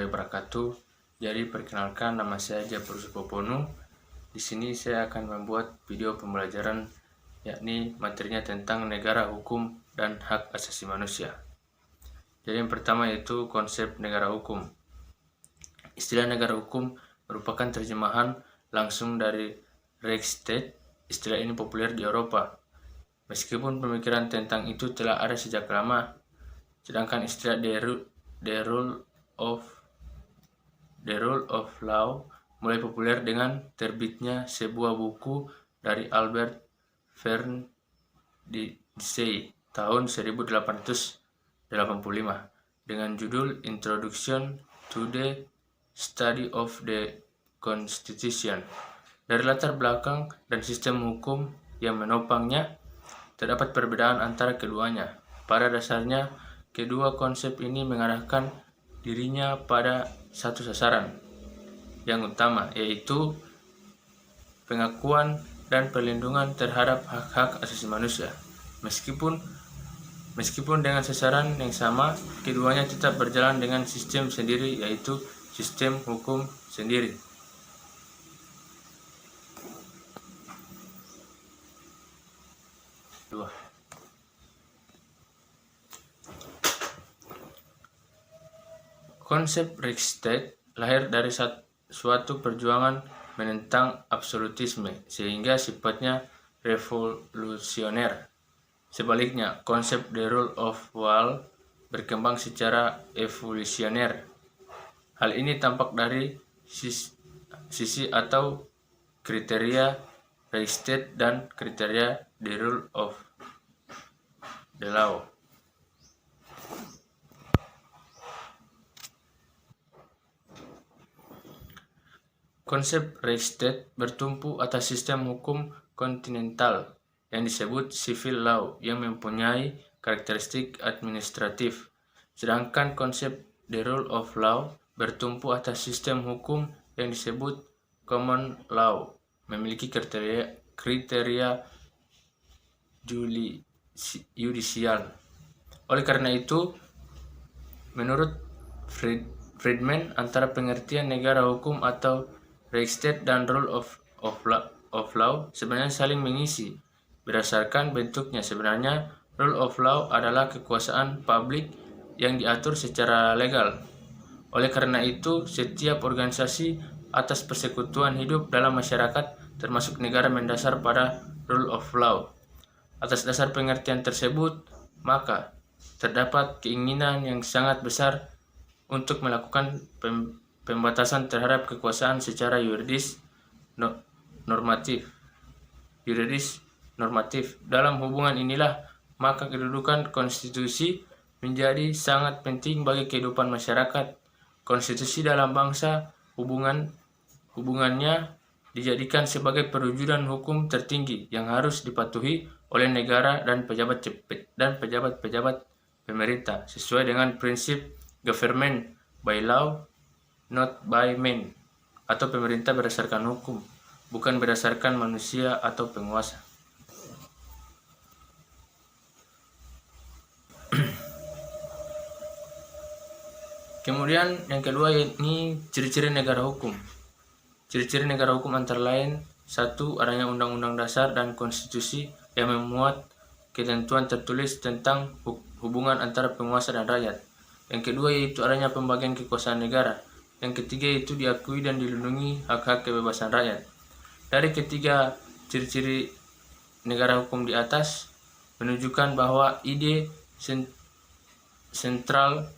warahmatullahi wabarakatuh. Jadi perkenalkan, nama saya Japur Supoponu. Di sini saya akan membuat video pembelajaran, yakni materinya tentang negara hukum dan hak asasi manusia. Jadi yang pertama yaitu konsep negara hukum. Istilah negara hukum merupakan terjemahan langsung dari Rechtsstaat. Istilah ini populer di Eropa. Meskipun pemikiran tentang itu telah ada sejak lama, sedangkan istilah the rule of law mulai populer dengan terbitnya sebuah buku dari Albert Ferdinand tahun 1885 dengan judul Introduction to the Study of the Constitution. Dari latar belakang dan sistem hukum yang menopangnya, terdapat perbedaan antara keduanya. Pada dasarnya, kedua konsep ini mengarahkan dirinya pada satu sasaran yang utama, yaitu pengakuan dan perlindungan terhadap hak-hak asasi manusia. Meskipun dengan sasaran yang sama, keduanya tetap berjalan dengan sistem sendiri, yaitu sistem hukum sendiri. Konsep Rechtsstaat lahir dari suatu perjuangan menentang absolutisme sehingga sifatnya revolusioner. Sebaliknya, konsep the rule of law berkembang secara evolusioner. Hal ini tampak dari sisi atau kriteria Rechtsstaat dan kriteria the rule of the law. Konsep Rechtsstaat bertumpu atas sistem hukum kontinental yang disebut civil law yang mempunyai karakteristik administratif, sedangkan konsep the rule of law bertumpu atas sistem hukum yang disebut common law, memiliki kriteria yudisial. Oleh karena itu, menurut Friedman, antara pengertian negara hukum atau Rechtsstaat dan rule of law sebenarnya saling mengisi. Berdasarkan bentuknya, sebenarnya rule of law adalah kekuasaan publik yang diatur secara legal. Oleh karena itu, setiap organisasi atas persekutuan hidup dalam masyarakat termasuk negara mendasar pada rule of law. Atas dasar pengertian tersebut, maka terdapat keinginan yang sangat besar untuk melakukan pembatasan terhadap kekuasaan secara yuridis normatif. Dalam hubungan inilah, maka kedudukan konstitusi menjadi sangat penting bagi kehidupan masyarakat. Konstitusi dalam bangsa hubungannya dijadikan sebagai perwujudan hukum tertinggi yang harus dipatuhi oleh negara dan pejabat-pejabat pemerintah sesuai dengan prinsip government by law, not by men, atau pemerintah berdasarkan hukum, bukan berdasarkan manusia atau penguasa. Kemudian yang kedua ini ciri-ciri negara hukum. Ciri-ciri negara hukum antara lain: 1. Adanya undang-undang dasar dan konstitusi yang memuat ketentuan tertulis tentang hubungan antara penguasa dan rakyat. Yang kedua yaitu adanya pembagian kekuasaan negara. Yang ketiga yaitu diakui dan dilindungi hak-hak kebebasan rakyat. Dari ketiga ciri-ciri negara hukum di atas menunjukkan bahwa ide sentral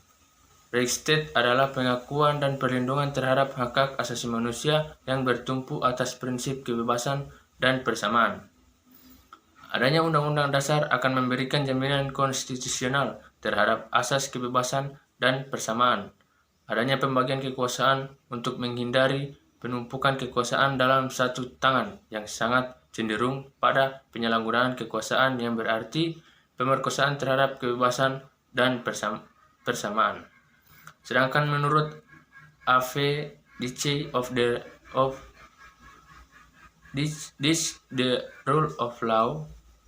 Rechtsstaat adalah pengakuan dan perlindungan terhadap hak-hak asasi manusia yang bertumpu atas prinsip kebebasan dan persamaan. Adanya undang-undang dasar akan memberikan jaminan konstitusional terhadap asas kebebasan dan persamaan. Adanya pembagian kekuasaan untuk menghindari penumpukan kekuasaan dalam satu tangan yang sangat cenderung pada penyalahgunaan kekuasaan yang berarti pemerkosaan terhadap kebebasan dan persamaan. Sedangkan menurut A.V.D.C. the rule of law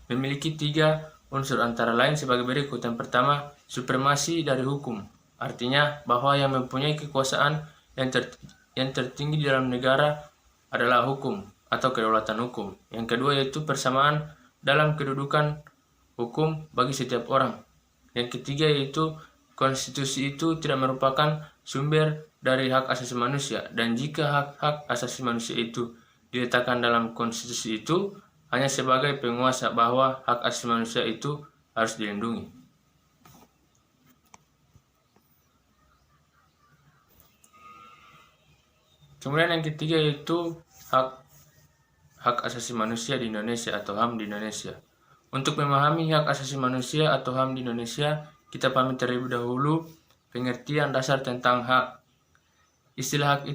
memiliki 3 unsur antara lain sebagai berikut. Yang pertama, supremasi dari hukum Artinya bahwa yang mempunyai kekuasaan yang tertinggi di dalam negara adalah hukum atau kedaulatan hukum. Yang kedua yaitu persamaan dalam kedudukan hukum bagi setiap orang. Yang ketiga yaitu konstitusi itu tidak merupakan sumber dari hak asasi manusia, dan jika hak-hak asasi manusia itu diletakkan dalam konstitusi itu hanya sebagai penguasa bahwa hak asasi manusia itu harus dilindungi. Kemudian yang ketiga yaitu hak asasi manusia di Indonesia atau HAM di Indonesia. Untuk memahami hak asasi manusia atau HAM di Indonesia, kita pahami terlebih dahulu pengertian dasar tentang hak. Istilah hak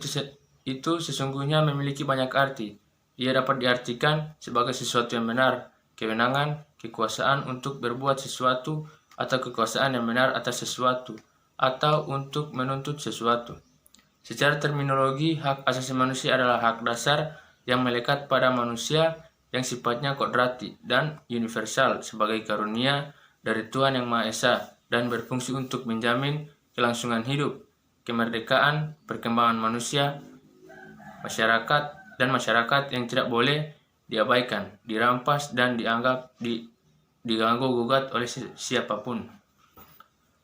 itu sesungguhnya memiliki banyak arti. Ia dapat diartikan sebagai sesuatu yang benar, kewenangan, kekuasaan untuk berbuat sesuatu, atau kekuasaan yang benar atas sesuatu, atau untuk menuntut sesuatu. Secara terminologi, hak asasi manusia adalah hak dasar yang melekat pada manusia yang sifatnya kodrati dan universal sebagai karunia dari Tuhan Yang Maha Esa dan berfungsi untuk menjamin kelangsungan hidup, kemerdekaan, perkembangan manusia, masyarakat yang tidak boleh diabaikan, dirampas, dan dianggap diganggu-gugat oleh siapapun.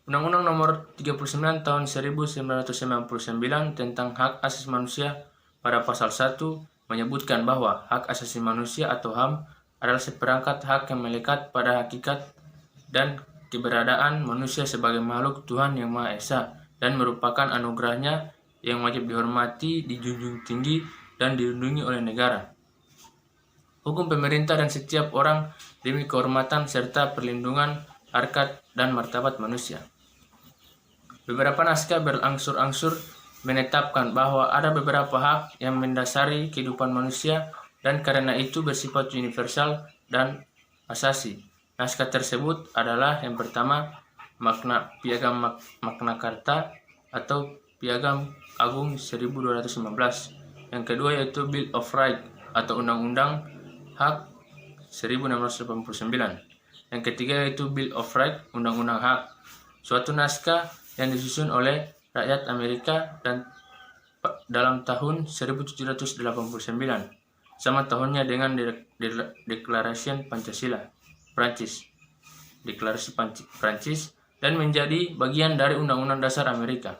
Undang-Undang Nomor 39 Tahun 1999 tentang Hak Asasi Manusia pada pasal 1 menyebutkan bahwa hak asasi manusia atau HAM adalah seperangkat hak yang melekat pada hakikat dan keberadaan manusia sebagai makhluk Tuhan Yang Maha Esa dan merupakan anugerahnya yang wajib dihormati, dijunjung tinggi, dan dilindungi oleh negara, hukum pemerintah, dan setiap orang demi kehormatan serta perlindungan harkat dan martabat manusia. Beberapa naskah berangsur-angsur menetapkan bahwa ada beberapa hak yang mendasari kehidupan manusia dan karena itu bersifat universal dan asasi. Naskah tersebut adalah yang pertama Piagam Magna Carta atau Piagam Agung 1215. Yang kedua yaitu Bill of Rights atau Undang-Undang Hak 1689. Yang ketiga yaitu Bill of Rights, Undang-Undang Hak, suatu naskah yang disusun oleh rakyat Amerika dan dalam tahun 1789, sama tahunnya dengan Deklarasi Pancasila Prancis, Deklarasi Prancis, dan menjadi bagian dari Undang-Undang Dasar Amerika.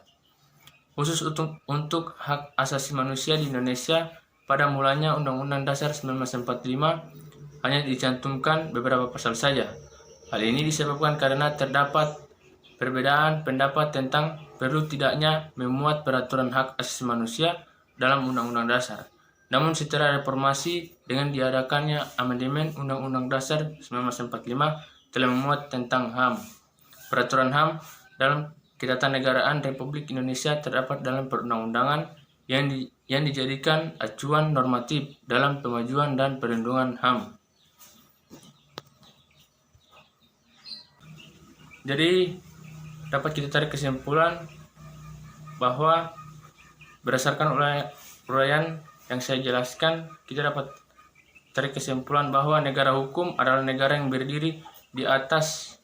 Khusus untuk hak asasi manusia di Indonesia, pada mulanya Undang-Undang Dasar 1945 hanya dicantumkan beberapa pasal saja. Hal ini disebabkan karena terdapat perbedaan pendapat tentang perlu tidaknya memuat peraturan hak asasi manusia dalam Undang-Undang Dasar. Namun setelah reformasi dengan diadakannya amandemen Undang-Undang Dasar 1945 telah memuat tentang HAM. Peraturan HAM dalam Ketatanegaraan Republik Indonesia terdapat dalam perundang-undangan yang dijadikan acuan normatif dalam pemajuan dan perlindungan HAM. Jadi dapat kita tarik kesimpulan bahwa berdasarkan uraian yang saya jelaskan, kita dapat tarik kesimpulan bahwa negara hukum adalah negara yang berdiri di atas.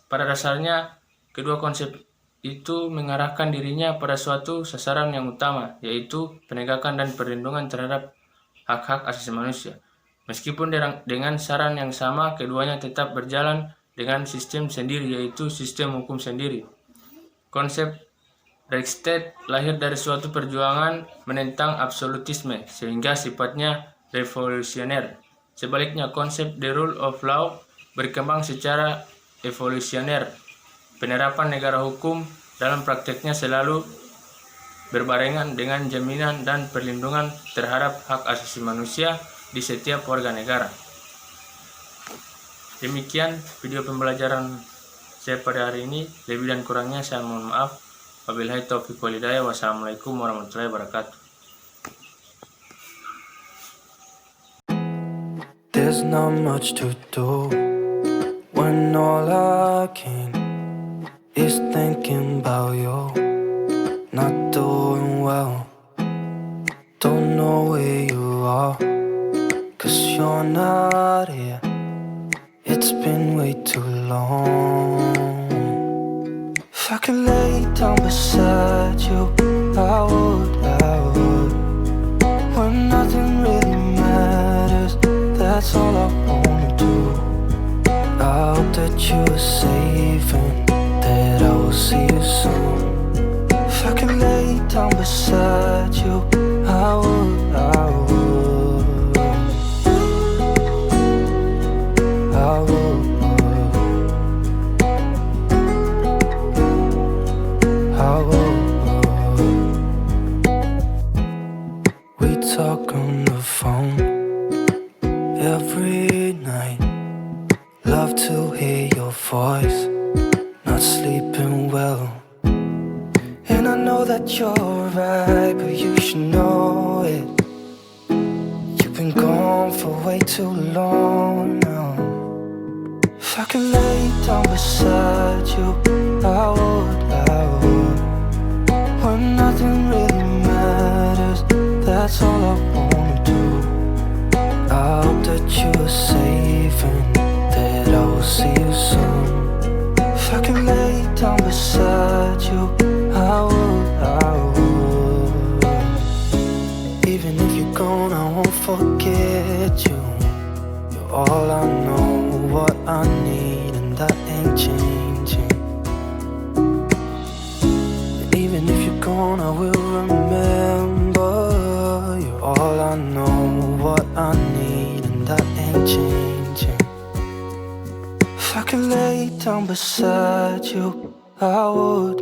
Pada dasarnya, kedua konsep itu mengarahkan dirinya pada suatu sasaran yang utama, yaitu penegakan dan perlindungan terhadap hak-hak asasi manusia. Meskipun dengan saran yang sama, keduanya tetap berjalan dengan sistem sendiri, yaitu sistem hukum sendiri. Konsep Reichsstaat lahir dari suatu perjuangan menentang absolutisme, sehingga sifatnya revolusioner. Sebaliknya, konsep the rule of law berkembang secara evolusioner. Penerapan negara hukum dalam prakteknya selalu berbarengan dengan jaminan dan perlindungan terhadap hak asasi manusia di setiap warga negara. Demikian video pembelajaran saya pada hari ini. Lebih dan kurangnya saya mohon maaf. Wabillahi taufiq wal hidayah. Wassalamualaikum warahmatullahi wabarakatuh. There's not much to do when all I can is thinking about you. Not doing well, don't know where you are, 'cause you're not here. It's been way too long. If I could lay down beside you, I would. When nothing really matters, that's all I wanna do. I hope that you are safe and that I will see you soon. If I could lay down beside you, I would. We talk on the phone every night. Love to hear your voice. Not sleeping well, and I know that you're right, but you should know it. You've been gone for way too long now. If I could lay down beside you, I would. When nothing really matters, that's all I wanna do. I hope that you are safe and that I will see you soon. If I could lay down beside you, I would. Even if you're gone, I won't forget you. You're all I know, what I need, and that ain't changing. Even if you're gone, I will remember. You're all I know, what I need, and that ain't changing. If I could lay down beside you, I would.